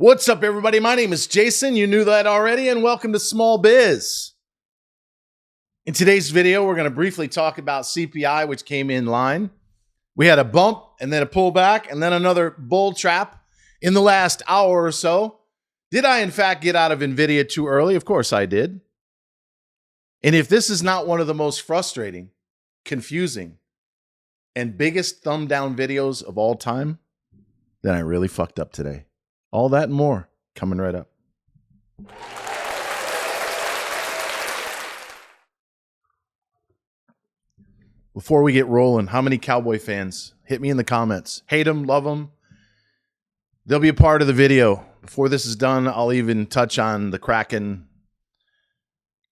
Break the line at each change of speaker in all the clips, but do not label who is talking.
What's up, everybody? My name is Jason. You knew that already, and welcome to Small Biz. In today's video, we're going to briefly talk about CPI, which came in line. We had a bump and then a pullback and then another bull trap in the last hour or so. Did I, in fact, get out of NVIDIA too early? Of course I did. And if this is not one of the most frustrating, confusing, and biggest thumb down videos of all time, then I really fucked up today. All that and more coming right up. Before we get rolling, how many Cowboy fans? Hit me in the comments. Hate them, love them. They'll be a part of the video. Before this is done, I'll even touch on the Kraken,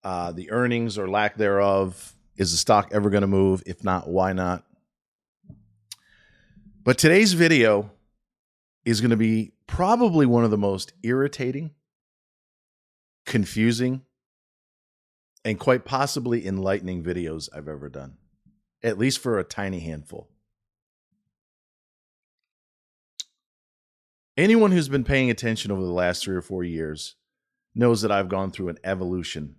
the earnings or lack thereof. Is the stock ever going to move? If not, why not? But today's video is going to be probably one of the most irritating, confusing, and quite possibly enlightening videos I've ever done, at least for a tiny handful. Anyone who's been paying attention over the last 3 or 4 years knows that I've gone through an evolution,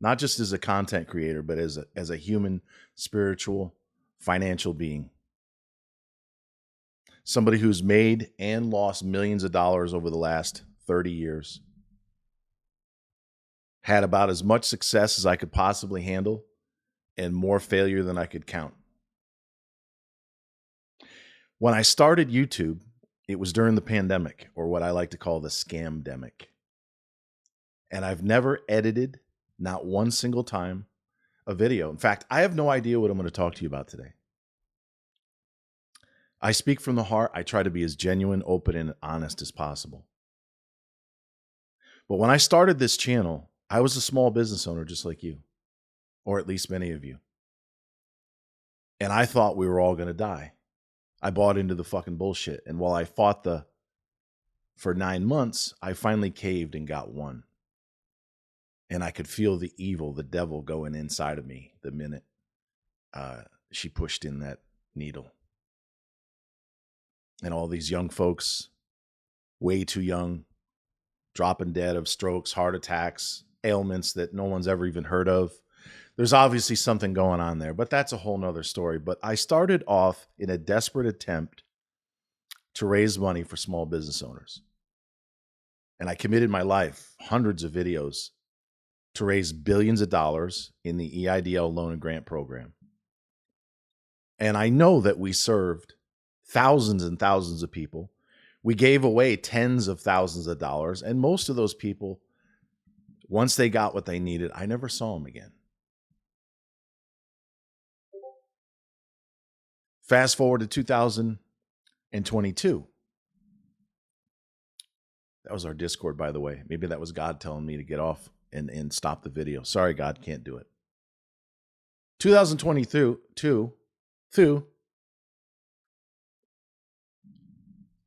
not just as a content creator, but as a human, spiritual, financial being. Somebody who's made and lost millions of dollars over the last 30 years. Had about as much success as I could possibly handle and more failure than I could count. When I started YouTube, it was during the pandemic, or what I like to call the scamdemic. And I've never edited, not one single time, a video. In fact, I have no idea what I'm going to talk to you about today. I speak from the heart. I try to be as genuine, open, and honest as possible. But when I started this channel, I was a small business owner just like you, or at least many of you. And I thought we were all going to die. I bought into the fucking bullshit. And while I fought for 9 months, I finally caved and got one. And I could feel the evil, the devil going inside of me the minute she pushed in that needle. And all these young folks, way too young, dropping dead of strokes, heart attacks, ailments that no one's ever even heard of. There's obviously something going on there, but that's a whole nother story. But I started off in a desperate attempt to raise money for small business owners. And I committed my life, hundreds of videos, to raise billions of dollars in the EIDL loan and grant program. And I know that we served thousands and thousands of people. We gave away tens of thousands of dollars. And most of those people, once they got what they needed, I never saw them again. Fast forward to 2022. That was our Discord, by the way. Maybe that was God telling me to get off and stop the video. Sorry, God, can't do it. 2022,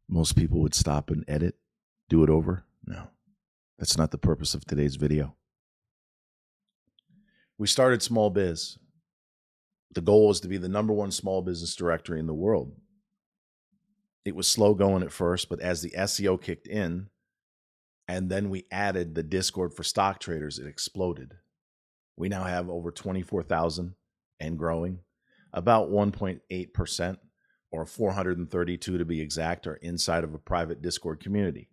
most people would stop and edit, do it over. No, that's not the purpose of today's video. We started Small Biz. The goal was to be the #1 small business directory in the world. It was slow going at first, but as the SEO kicked in, and then we added the Discord for stock traders, it exploded. We now have over 24,000 and growing. About 1.8%. or 432 to be exact, are inside of a private Discord community.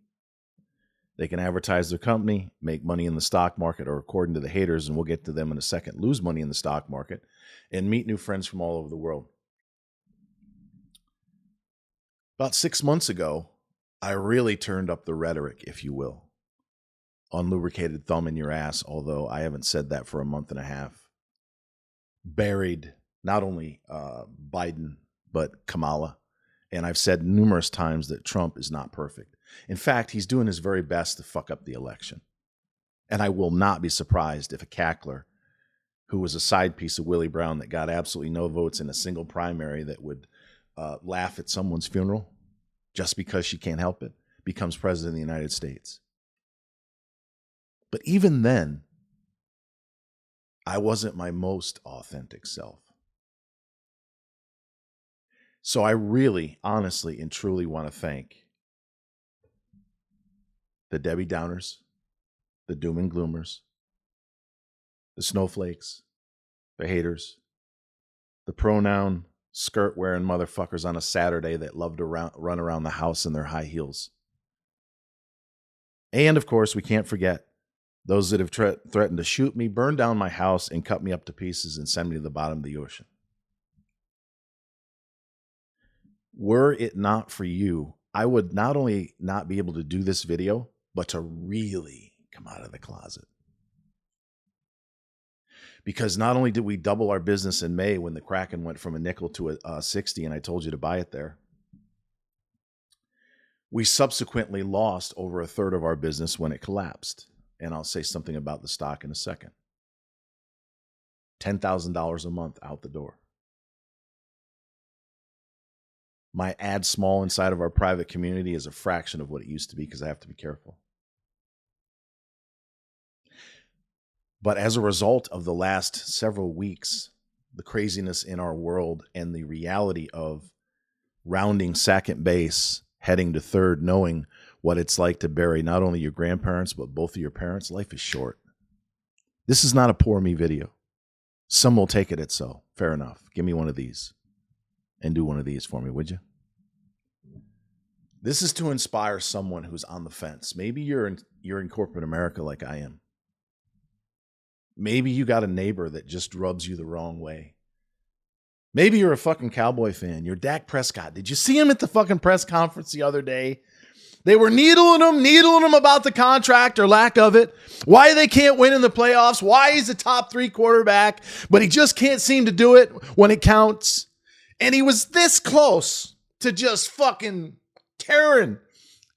They can advertise their company, make money in the stock market, or according to the haters, and we'll get to them in a second, lose money in the stock market, and meet new friends from all over the world. About 6 months ago, I really turned up the rhetoric, if you will. Unlubricated thumb in your ass, although I haven't said that for a month and a half. Buried not only Biden, but Kamala. And I've said numerous times that Trump is not perfect. In fact, he's doing his very best to fuck up the election. And I will not be surprised if a cackler who was a side piece of Willie Brown that got absolutely no votes in a single primary that would laugh at someone's funeral just because she can't help it, becomes president of the United States. But even then, I wasn't my most authentic self. So I really, honestly, and truly want to thank the Debbie Downers, the doom and gloomers, the snowflakes, the haters, the pronoun skirt wearing motherfuckers on a Saturday that love to run around the house in their high heels. And of course, we can't forget those that have threatened to shoot me, burn down my house, and cut me up to pieces and send me to the bottom of the ocean. Were it not for you, I would not only not be able to do this video, but to really come out of the closet. Because not only did we double our business in May when the Kraken went from a nickel to a 60, and I told you to buy it there, we subsequently lost over a third of our business when it collapsed. And I'll say something about the stock in a second. $10,000 a month out the door. My ad small inside of our private community is a fraction of what it used to be because I have to be careful. But as a result of the last several weeks, the craziness in our world and the reality of rounding second base, heading to third, knowing what it's like to bury not only your grandparents, but both of your parents, life is short. This is not a poor me video. Some will take it as so. Fair enough. Give me one of these and do one of these for me, would you? This is to inspire someone who's on the fence. Maybe you're in corporate America like I am. Maybe you got a neighbor that just rubs you the wrong way. Maybe you're a fucking Cowboy fan. You're Dak Prescott. Did you see him at the fucking press conference the other day? They were needling him about the contract or lack of it, why they can't win in the playoffs, why he's a top 3 quarterback, but he just can't seem to do it when it counts. And he was this close to just fucking tearing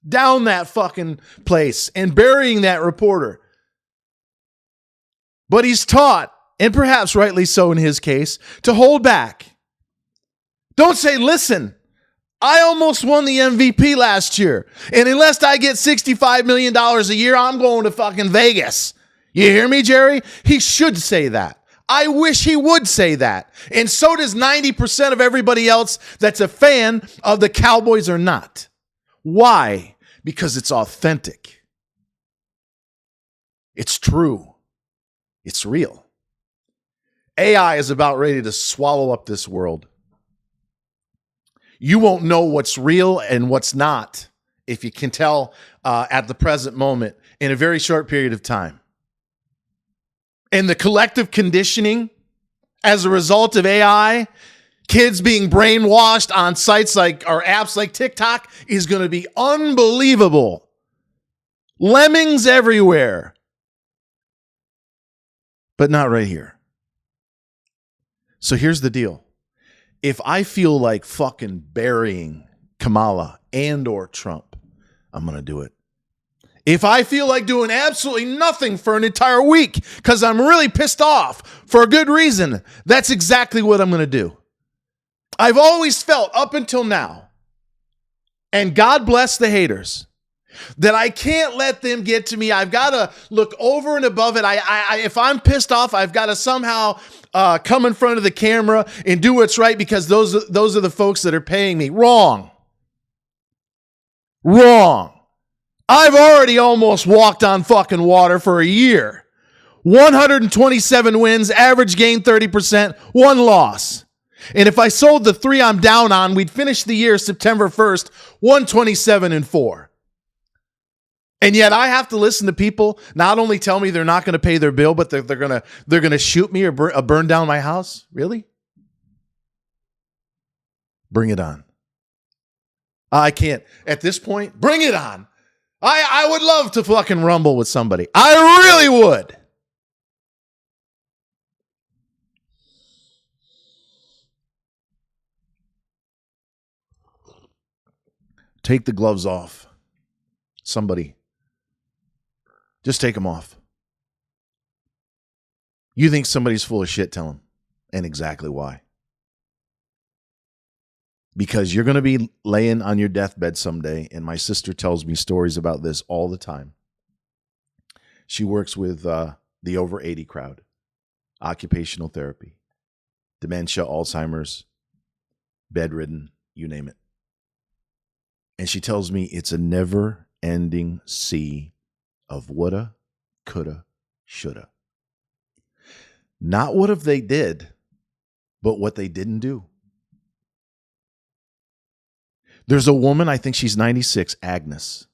down that fucking place and burying that reporter. But he's taught, and perhaps rightly so in his case, to hold back. Don't say, listen, I almost won the MVP last year, and unless I get $65 million a year, I'm going to fucking Vegas. You hear me, Jerry? He should say that. I wish he would say that. And so does 90% of everybody else that's a fan of the Cowboys or not. Why? Because it's authentic. It's true. It's real. AI is about ready to swallow up this world. You won't know what's real and what's not if you can tell at the present moment in a very short period of time. And the collective conditioning as a result of AI, kids being brainwashed on sites like or apps like TikTok is going to be unbelievable. Lemmings everywhere. But not right here. So here's the deal. If I feel like fucking burying Kamala and or Trump, I'm going to do it. If I feel like doing absolutely nothing for an entire week because I'm really pissed off for a good reason, that's exactly what I'm going to do. I've always felt up until now, and God bless the haters, that I can't let them get to me. I've got to look over and above it. If I'm pissed off, I've got to somehow come in front of the camera and do what's right because those are the folks that are paying me. Wrong. I've already almost walked on fucking water for a year. 127 wins, average gain 30%, 1 loss. And if I sold the 3 I'm down on, we'd finish the year September 1st, 127-4. And yet I have to listen to people not only tell me they're not going to pay their bill, but they're going to shoot me or burn down my house. Really? Bring it on. I can't. At this point, bring it on. I would love to fucking rumble with somebody. I really would. Take the gloves off. Somebody. Just take them off. You think somebody's full of shit, tell them. And exactly why. Because you're going to be laying on your deathbed someday, and my sister tells me stories about this all the time. She works with the over 80 crowd, occupational therapy, dementia, Alzheimer's, bedridden, you name it. And she tells me it's a never never-ending sea of woulda, coulda, shoulda. Not what if they did, but what they didn't do. There's a woman, I think she's 96, Agnes.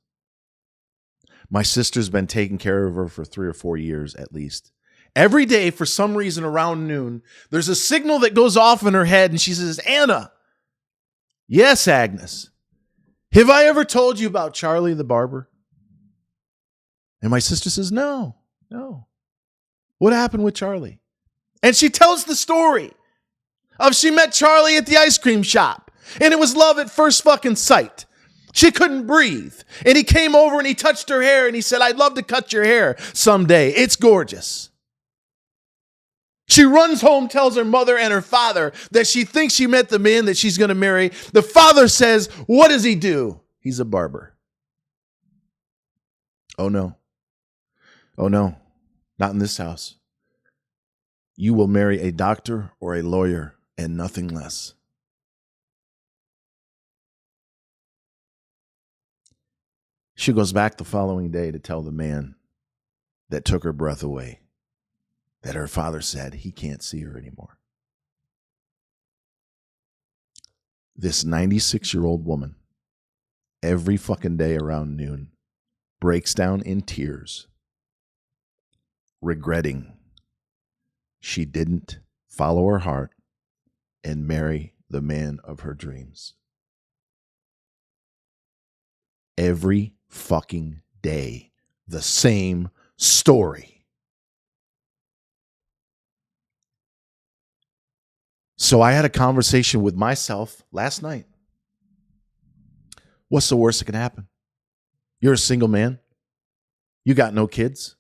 My sister's been taking care of her for 3 or 4 years at least. Every day, for some reason, around noon, there's a signal that goes off in her head, and she says, Anna. Yes, Agnes. Have I ever told you about Charlie the barber? And my sister says, no. What happened with Charlie? And she tells the story of she met Charlie at the ice cream shop, and it was love at first fucking sight. She couldn't breathe, and he came over and he touched her hair, and he said, I'd love to cut your hair someday. It's gorgeous. She runs home, tells her mother and her father that she thinks she met the man that she's going to marry. The father says, what does he do? He's a barber. Oh no, not in this house. You will marry a doctor or a lawyer and nothing less. She goes back the following day to tell the man that took her breath away that her father said he can't see her anymore. This 96-year-old woman, every fucking day around noon, breaks down in tears, regretting she didn't follow her heart and marry the man of her dreams. Every fucking day, the same story. So I had a conversation with myself last night. What's the worst that can happen? You're a single man. You got no kids.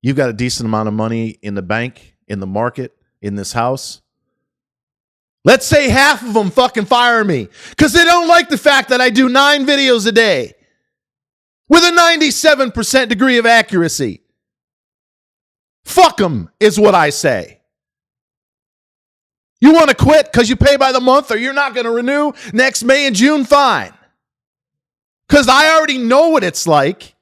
You've got a decent amount of money in the bank, in the market, in this house. Let's say half of them fucking fire me because they don't like the fact that I do 9 videos a day with a 97% degree of accuracy. Fuck them is what I say. You want to quit because you pay by the month or you're not going to renew next May and June? Fine. Because I already know what it's like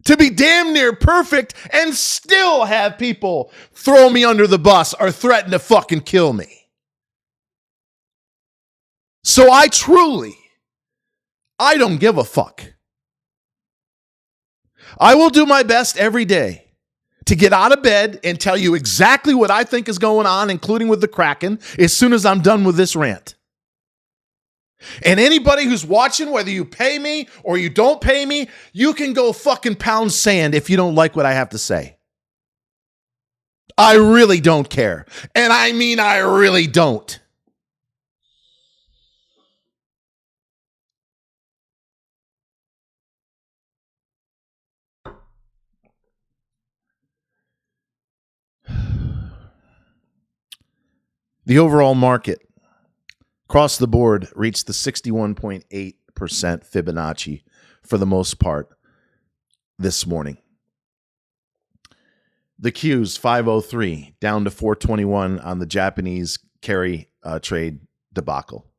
to be damn near perfect and still have people throw me under the bus or threaten to fucking kill me. So I don't give a fuck. I will do my best every day to get out of bed and tell you exactly what I think is going on, including with the Kraken, as soon as I'm done with this rant. And anybody who's watching, whether you pay me or you don't pay me, you can go fucking pound sand if you don't like what I have to say. I really don't care. And I mean, I really don't. The overall market across the board reached the 61.8% Fibonacci for the most part this morning. The Qs 503 down to 421 on the Japanese carry trade debacle.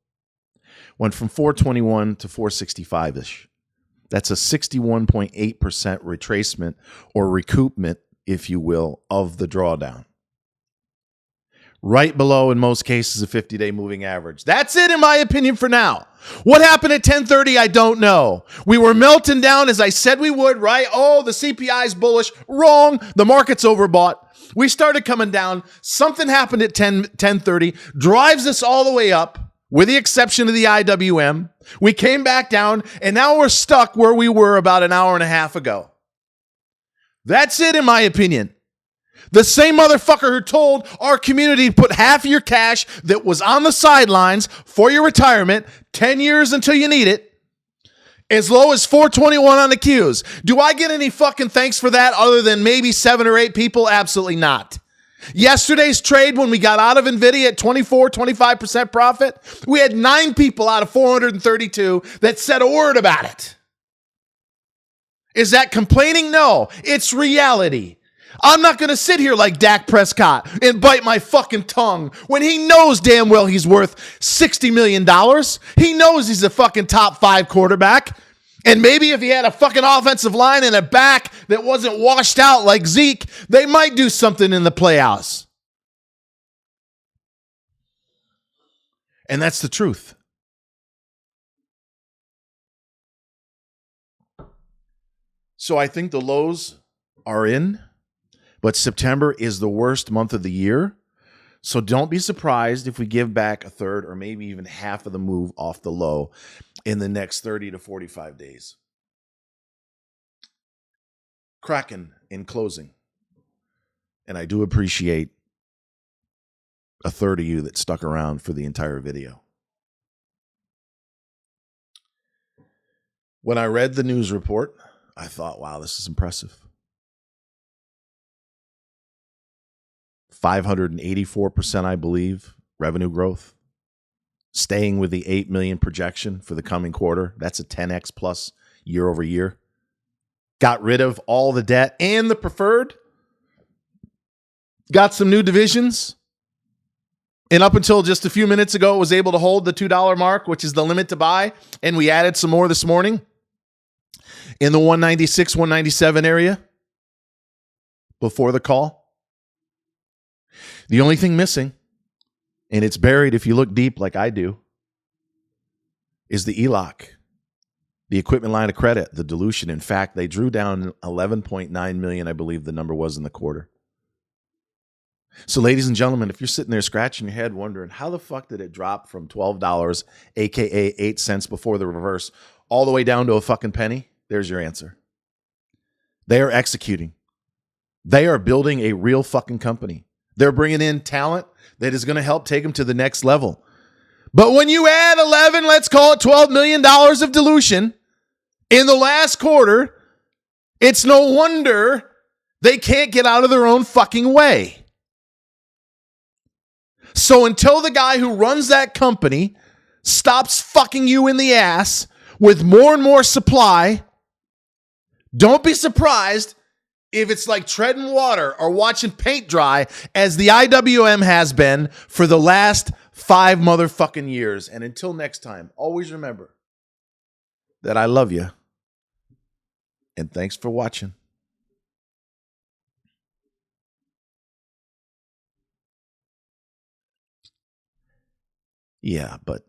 Went from 421 to 465-ish. That's a 61.8% retracement or recoupment, if you will, of the drawdown. Right below, in most cases, a 50-day moving average. That's it, in my opinion, for now. What happened at 10:30, I don't know. We were melting down as I said we would, right? Oh, the CPI is bullish. Wrong. The market's overbought. We started coming down. Something happened at 10:30, drives us all the way up, with the exception of the IWM. We came back down, and now we're stuck where we were about an hour and a half ago. That's it, in my opinion. The same motherfucker who told our community to put half of your cash that was on the sidelines for your retirement, 10 years until you need it, as low as 421 on the Qs. Do I get any fucking thanks for that other than maybe 7 or 8 people? Absolutely not. Yesterday's trade, when we got out of NVIDIA at 25% profit, we had 9 people out of 432 that said a word about it. Is that complaining? No, it's reality. I'm not going to sit here like Dak Prescott and bite my fucking tongue when he knows damn well he's worth $60 million. He knows he's a fucking top 5 quarterback. And maybe if he had a fucking offensive line and a back that wasn't washed out like Zeke, they might do something in the playoffs. And that's the truth. So I think the lows are in, but September is the worst month of the year. So don't be surprised if we give back a third or maybe even half of the move off the low in the next 30 to 45 days. Kraken in closing. And I do appreciate a third of you that stuck around for the entire video. When I read the news report, I thought, wow, this is impressive. 584%, I believe, revenue growth. Staying with the 8 million projection for the coming quarter. That's a 10x plus year over year. Got rid of all the debt and the preferred. Got some new divisions. And up until just a few minutes ago, was able to hold the $2 mark, which is the limit to buy. And we added some more this morning in the 196, 197 area before the call. The only thing missing, and it's buried if you look deep like I do, is the ELOC, the equipment line of credit, the dilution. In fact, they drew down 11.9 million, I believe the number was in the quarter. So ladies and gentlemen, if you're sitting there scratching your head wondering how the fuck did it drop from $12, aka 8 cents before the reverse, all the way down to a fucking penny, there's your answer. They are executing. They are building a real fucking company. They're bringing in talent that is going to help take them to the next level. But when you add 11, let's call it $12 million of dilution in the last quarter, it's no wonder they can't get out of their own fucking way. So until the guy who runs that company stops fucking you in the ass with more and more supply, don't be surprised if it's like treading water or watching paint dry, as the IWM has been for the last 5 motherfucking years. And until next time, always remember that I love you. And thanks for watching. Yeah, but